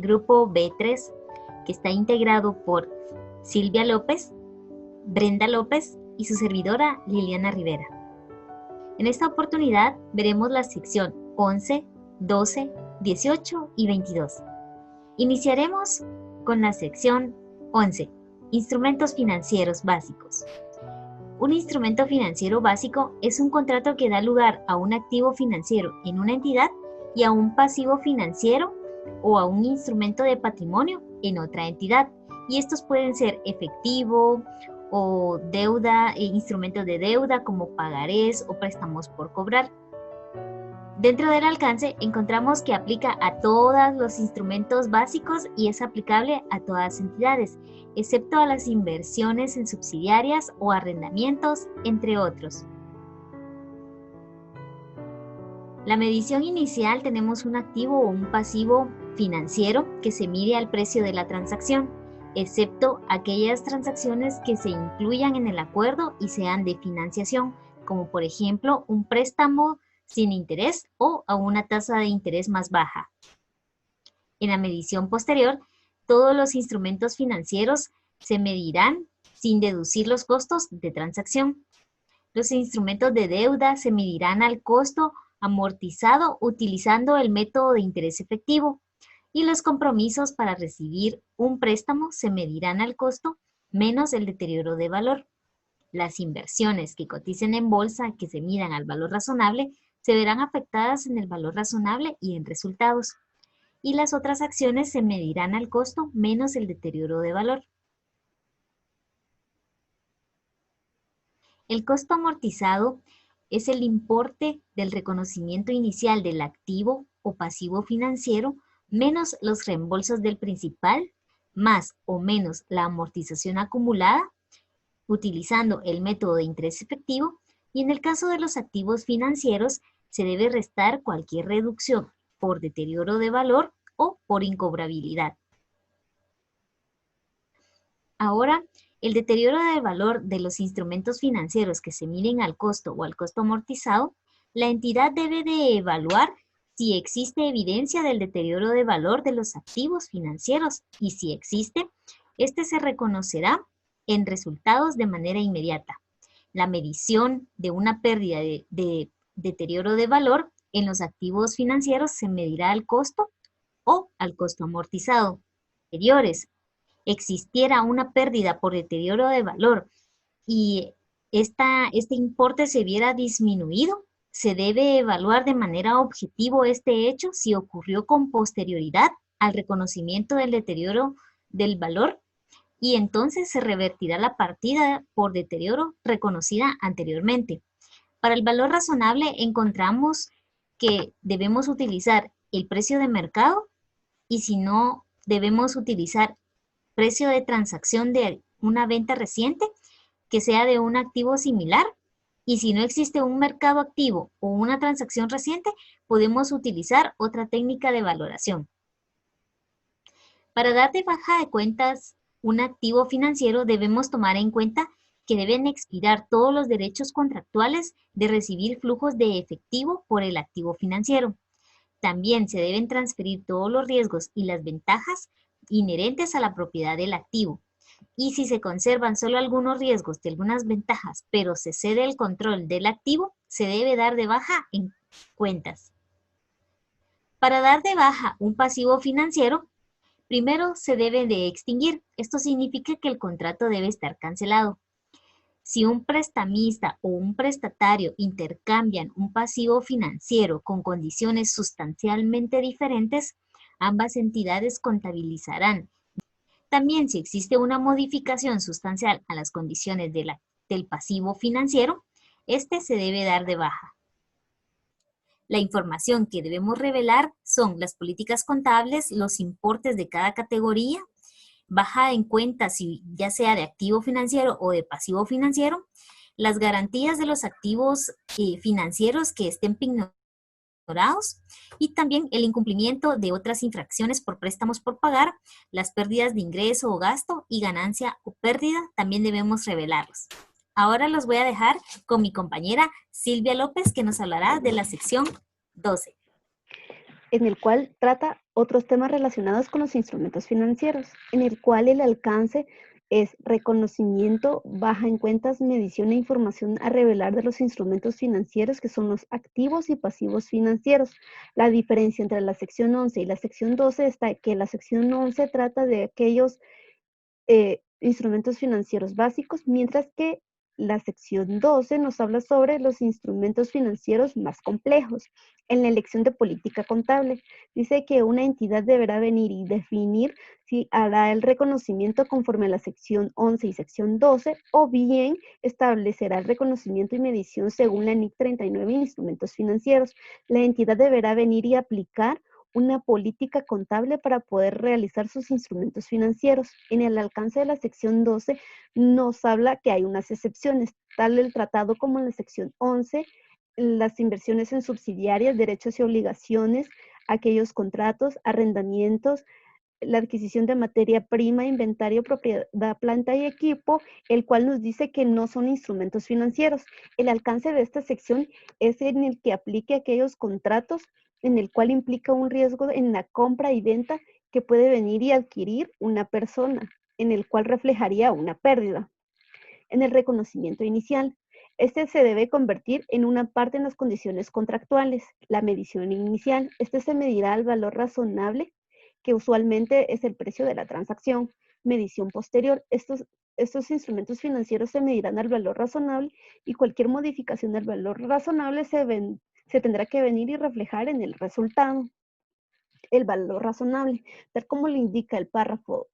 grupo B3, que está integrado por Silvia López, Brenda López y su servidora Liliana Rivera. En esta oportunidad veremos la sección 11, 12, 18 y 22. Iniciaremos con la sección 11, Instrumentos financieros básicos. Un instrumento financiero básico es un contrato que da lugar a un activo financiero en una entidad y a un pasivo financiero o a un instrumento de patrimonio en otra entidad. Y estos pueden ser efectivo o deuda, instrumentos de deuda como pagarés o préstamos por cobrar. Dentro del alcance encontramos que aplica a todos los instrumentos básicos y es aplicable a todas las entidades, excepto a las inversiones en subsidiarias o arrendamientos, entre otros. La medición inicial tenemos un activo o un pasivo financiero que se mide al precio de la transacción, excepto aquellas transacciones que se incluyan en el acuerdo y sean de financiación, como por ejemplo un préstamo sin interés o a una tasa de interés más baja. En la medición posterior, todos los instrumentos financieros se medirán sin deducir los costos de transacción. Los instrumentos de deuda se medirán al costo amortizado utilizando el método de interés efectivo y los compromisos para recibir un préstamo se medirán al costo menos el deterioro de valor. Las inversiones que coticen en bolsa que se midan al valor razonable se verán afectadas en el valor razonable y en resultados. Y las otras acciones se medirán al costo menos el deterioro de valor. El costo amortizado es el importe del reconocimiento inicial del activo o pasivo financiero menos los reembolsos del principal, más o menos la amortización acumulada, utilizando el método de interés efectivo, y en el caso de los activos financieros se debe restar cualquier reducción por deterioro de valor o por incobrabilidad. Ahora, el deterioro de valor de los instrumentos financieros que se miden al costo o al costo amortizado, la entidad debe de evaluar si existe evidencia del deterioro de valor de los activos financieros y si existe, este se reconocerá en resultados de manera inmediata. La medición de una pérdida de deterioro de valor en los activos financieros se medirá al costo o al costo amortizado. Anteriores, existiera una pérdida por deterioro de valor y este importe se viera disminuido, se debe evaluar de manera objetiva este hecho si ocurrió con posterioridad al reconocimiento del deterioro del valor y entonces se revertirá la partida por deterioro reconocida anteriormente. Para el valor razonable encontramos que debemos utilizar el precio de mercado y si no, debemos utilizar precio de transacción de una venta reciente que sea de un activo similar y si no existe un mercado activo o una transacción reciente, podemos utilizar otra técnica de valoración. Para dar de baja de cuentas un activo financiero debemos tomar en cuenta que deben expirar todos los derechos contractuales de recibir flujos de efectivo por el activo financiero. También se deben transferir todos los riesgos y las ventajas inherentes a la propiedad del activo. Y si se conservan solo algunos riesgos y algunas ventajas, pero se cede el control del activo, se debe dar de baja en cuentas. Para dar de baja un pasivo financiero, primero se debe de extinguir. Esto significa que el contrato debe estar cancelado. Si un prestamista o un prestatario intercambian un pasivo financiero con condiciones sustancialmente diferentes, ambas entidades contabilizarán. También si existe una modificación sustancial a las condiciones del pasivo financiero, este se debe dar de baja. La información que debemos revelar son las políticas contables, los importes de cada categoría, baja en cuenta si ya sea de activo financiero o de pasivo financiero, las garantías de los activos financieros que estén pignorados y también el incumplimiento de otras infracciones por préstamos por pagar, las pérdidas de ingreso o gasto y ganancia o pérdida también debemos revelarlos. Ahora los voy a dejar con mi compañera Silvia López que nos hablará de la sección 12. En el cual trata otros temas relacionados con los instrumentos financieros, en el cual el alcance es reconocimiento, baja en cuentas, medición e información a revelar de los instrumentos financieros que son los activos y pasivos financieros. La diferencia entre la sección 11 y la sección 12 está que la sección 11 trata de aquellos instrumentos financieros básicos, mientras que la sección 12 nos habla sobre los instrumentos financieros más complejos. En la elección de política contable, dice que una entidad deberá venir y definir si hará el reconocimiento conforme a la sección 11 y sección 12, o bien establecerá el reconocimiento y medición según la NIC 39 instrumentos financieros. La entidad deberá venir y aplicar una política contable para poder realizar sus instrumentos financieros. En el alcance de la sección 12 nos habla que hay unas excepciones, tal el tratado como en la sección 11, las inversiones en subsidiarias, derechos y obligaciones, aquellos contratos, arrendamientos, la adquisición de materia prima, inventario, propiedad, planta y equipo, el cual nos dice que no son instrumentos financieros. El alcance de esta sección es en el que aplique aquellos contratos en el cual implica un riesgo en la compra y venta que puede venir y adquirir una persona, en el cual reflejaría una pérdida. En el reconocimiento inicial, este se debe convertir en una parte en las condiciones contractuales. La medición inicial, este se medirá al valor razonable, que usualmente es el precio de la transacción. Medición posterior, estos instrumentos financieros se medirán al valor razonable y cualquier modificación del valor razonable se tendrá que venir y reflejar en el resultado. El valor razonable, tal como lo indica el párrafo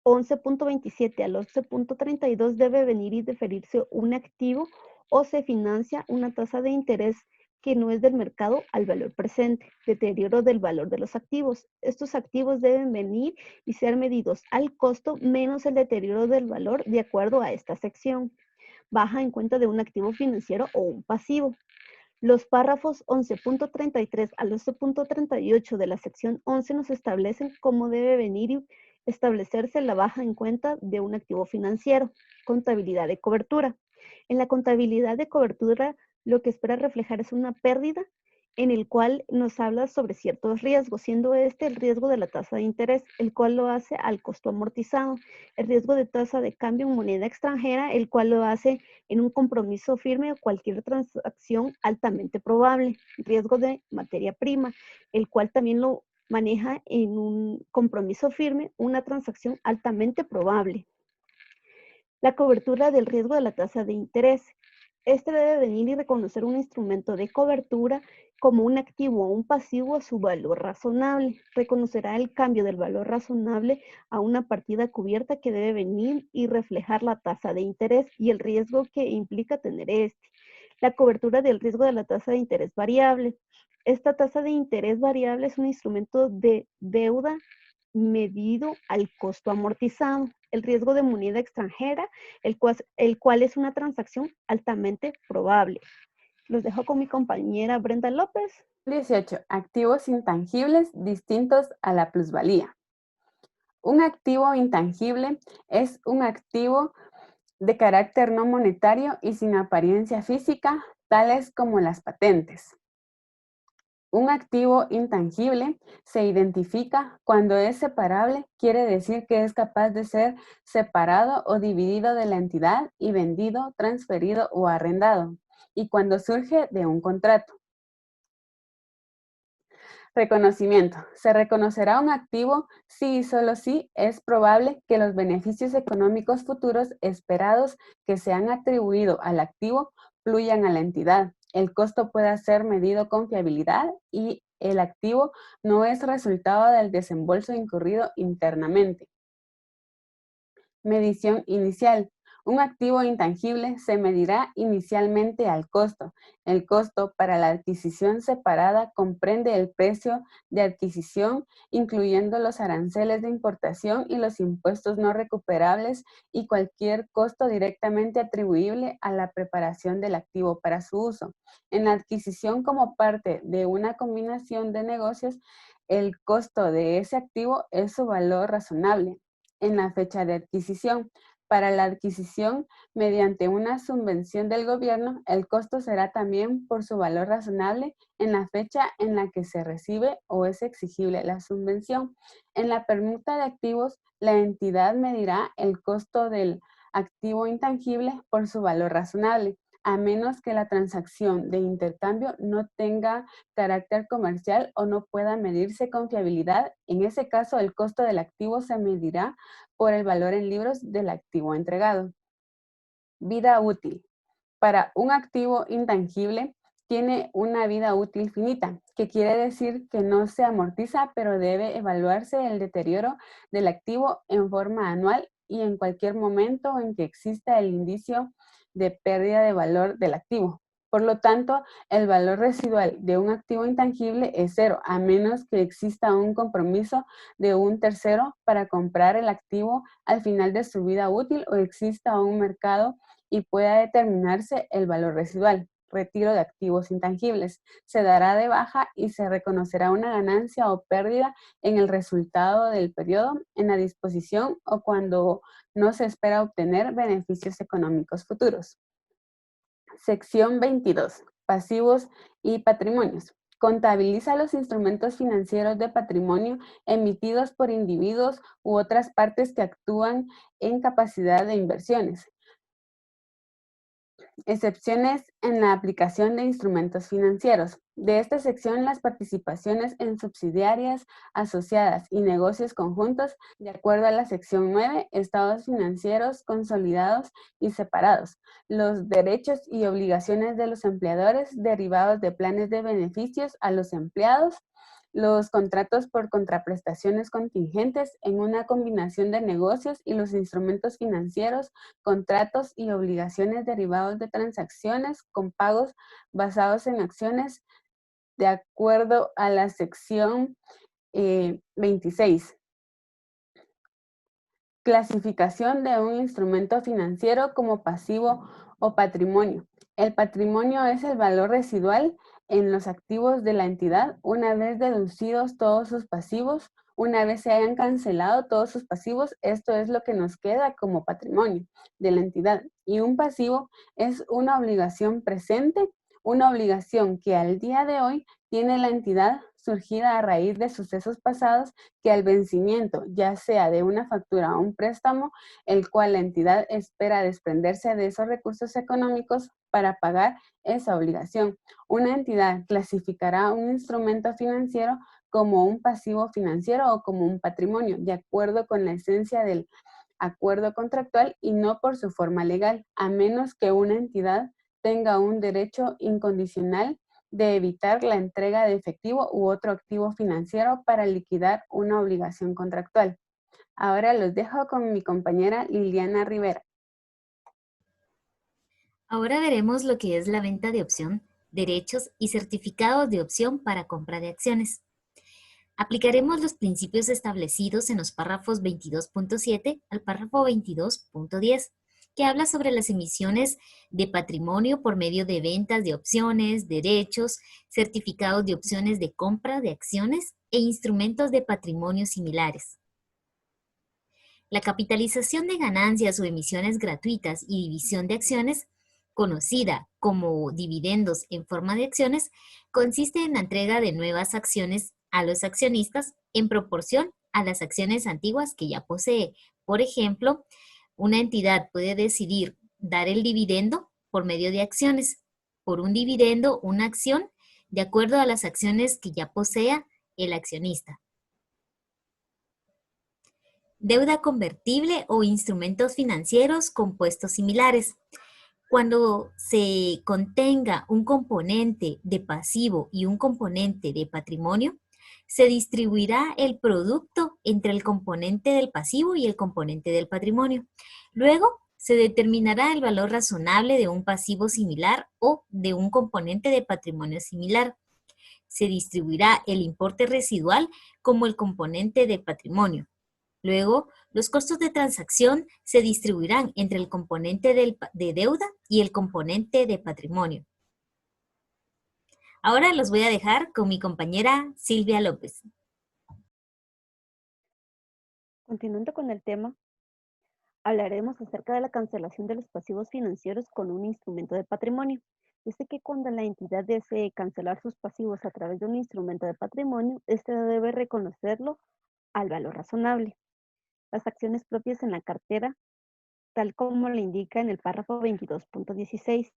11.27 al 11.32, debe venir y deferirse un activo o se financia una tasa de interés que no es del mercado al valor presente, deterioro del valor de los activos. Estos activos deben venir y ser medidos al costo menos el deterioro del valor de acuerdo a esta sección. Baja en cuenta de un activo financiero o un pasivo. Los párrafos 11.33 al 11.38 de la sección 11 nos establecen cómo debe venir y establecerse la baja en cuenta de un activo financiero. Contabilidad de cobertura. En la contabilidad de cobertura, lo que espera reflejar es una pérdida en el cual nos habla sobre ciertos riesgos, siendo este el riesgo de la tasa de interés, el cual lo hace al costo amortizado, el riesgo de tasa de cambio en moneda extranjera, el cual lo hace en un compromiso firme o cualquier transacción altamente probable, riesgo de materia prima, el cual también lo maneja en un compromiso firme, una transacción altamente probable. La cobertura del riesgo de la tasa de interés. Este debe venir y reconocer un instrumento de cobertura como un activo o un pasivo a su valor razonable. Reconocerá el cambio del valor razonable a una partida cubierta que debe venir y reflejar la tasa de interés y el riesgo que implica tener este. La cobertura del riesgo de la tasa de interés variable. Esta tasa de interés variable es un instrumento de deuda medido al costo amortizado. El riesgo de moneda extranjera, el cual es una transacción altamente probable. Los dejo con mi compañera Brenda López. 18. Activos intangibles distintos a la plusvalía. Un activo intangible es un activo de carácter no monetario y sin apariencia física, tales como las patentes. Un activo intangible se identifica cuando es separable, quiere decir que es capaz de ser separado o dividido de la entidad y vendido, transferido o arrendado, y cuando surge de un contrato. Reconocimiento. Se reconocerá un activo si y solo si es probable que los beneficios económicos futuros esperados que se han atribuido al activo fluyan a la entidad. El costo pueda ser medido con fiabilidad y el activo no es resultado del desembolso incurrido internamente. Medición inicial. Un activo intangible se medirá inicialmente al costo. El costo para la adquisición separada comprende el precio de adquisición, incluyendo los aranceles de importación y los impuestos no recuperables y cualquier costo directamente atribuible a la preparación del activo para su uso. En la adquisición como parte de una combinación de negocios, el costo de ese activo es su valor razonable en la fecha de adquisición. para la adquisición mediante una subvención del gobierno, el costo será también por su valor razonable en la fecha en la que se recibe o es exigible la subvención. En la permuta de activos, la entidad medirá el costo del activo intangible por su valor razonable, a menos que la transacción de intercambio no tenga carácter comercial o no pueda medirse con fiabilidad. En ese caso, el costo del activo se medirá por el valor en libros del activo entregado. Vida útil. Para un activo intangible, tiene una vida útil finita, que quiere decir que no se amortiza, pero debe evaluarse el deterioro del activo en forma anual y en cualquier momento en que exista el indicio de pérdida de valor del activo. Por lo tanto, el valor residual de un activo intangible es cero, a menos que exista un compromiso de un tercero para comprar el activo al final de su vida útil o exista un mercado y pueda determinarse el valor residual. Retiro de activos intangibles. Se dará de baja y se reconocerá una ganancia o pérdida en el resultado del periodo, en la disposición o cuando no se espera obtener beneficios económicos futuros. Sección 22. Pasivos y patrimonios. Contabiliza los instrumentos financieros de patrimonio emitidos por individuos u otras partes que actúan en capacidad de inversiones. Excepciones en la aplicación de instrumentos financieros. De esta sección, las participaciones en subsidiarias, asociadas y negocios conjuntos, de acuerdo a la sección 9, estados financieros consolidados y separados. Los derechos y obligaciones de los empleadores derivados de planes de beneficios a los empleados. Los contratos por contraprestaciones contingentes en una combinación de negocios y los instrumentos financieros, contratos y obligaciones derivados de transacciones con pagos basados en acciones de acuerdo a la sección 26. Clasificación de un instrumento financiero como pasivo o patrimonio. El patrimonio es el valor residual en los activos de la entidad una vez deducidos todos sus pasivos, una vez se hayan cancelado todos sus pasivos, esto es lo que nos queda como patrimonio de la entidad. Y un pasivo es una obligación presente, una obligación que al día de hoy tiene la entidad surgida a raíz de sucesos pasados que al vencimiento, ya sea de una factura o un préstamo, el cual la entidad espera desprenderse de esos recursos económicos para pagar esa obligación. Una entidad clasificará un instrumento financiero como un pasivo financiero o como un patrimonio, de acuerdo con la esencia del acuerdo contractual y no por su forma legal, a menos que una entidad tenga un derecho incondicional de evitar la entrega de efectivo u otro activo financiero para liquidar una obligación contractual. Ahora los dejo con mi compañera Liliana Rivera. Ahora veremos lo que es la venta de opción, derechos y certificados de opción para compra de acciones. Aplicaremos los principios establecidos en los párrafos 22.7 al párrafo 22.10, que habla sobre las emisiones de patrimonio por medio de ventas de opciones, derechos, certificados de opciones de compra de acciones e instrumentos de patrimonio similares. La capitalización de ganancias o emisiones gratuitas y división de acciones, conocida como dividendos en forma de acciones, consiste en la entrega de nuevas acciones a los accionistas en proporción a las acciones antiguas que ya posee. Por ejemplo, una entidad puede decidir dar el dividendo por medio de acciones. Por un dividendo, una acción, de acuerdo a las acciones que ya posea el accionista. Deuda convertible o instrumentos financieros compuestos similares. Cuando se contenga un componente de pasivo y un componente de patrimonio, se distribuirá el producto entre el componente del pasivo y el componente del patrimonio. Luego, se determinará el valor razonable de un pasivo similar o de un componente de patrimonio similar. Se distribuirá el importe residual como el componente de patrimonio. Luego, los costos de transacción se distribuirán entre el componente de deuda y el componente de patrimonio. Ahora los voy a dejar con mi compañera Silvia López. Continuando con el tema, Hablaremos acerca de la cancelación de los pasivos financieros con un instrumento de patrimonio. Dice que cuando la entidad desee cancelar sus pasivos a través de un instrumento de patrimonio, éste debe reconocerlo al valor razonable. Las acciones propias en la cartera, tal como lo indica en el párrafo 22.16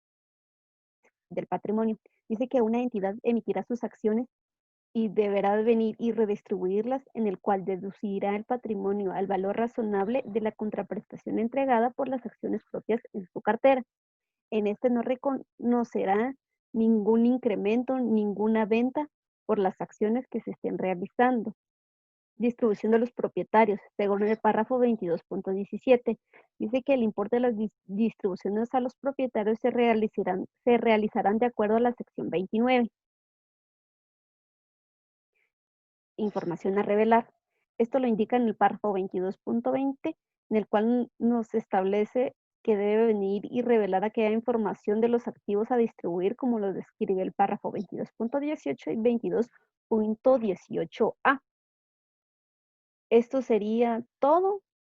del patrimonio, dice que una entidad emitirá sus acciones y deberá venir y redistribuirlas, en el cual deducirá el patrimonio al valor razonable de la contraprestación entregada por las acciones propias en su cartera. En este no reconocerá ningún incremento, ninguna venta por las acciones que se estén realizando. Distribución de los propietarios, según el párrafo 22.17, dice que el importe de las distribuciones a los propietarios se realizarán de acuerdo a la sección 29. Información a revelar. Esto lo indica en el párrafo 22.20, en el cual nos establece que debe venir y revelar aquella información de los activos a distribuir, como lo describe el párrafo 22.18 y 22.18a. Esto sería todo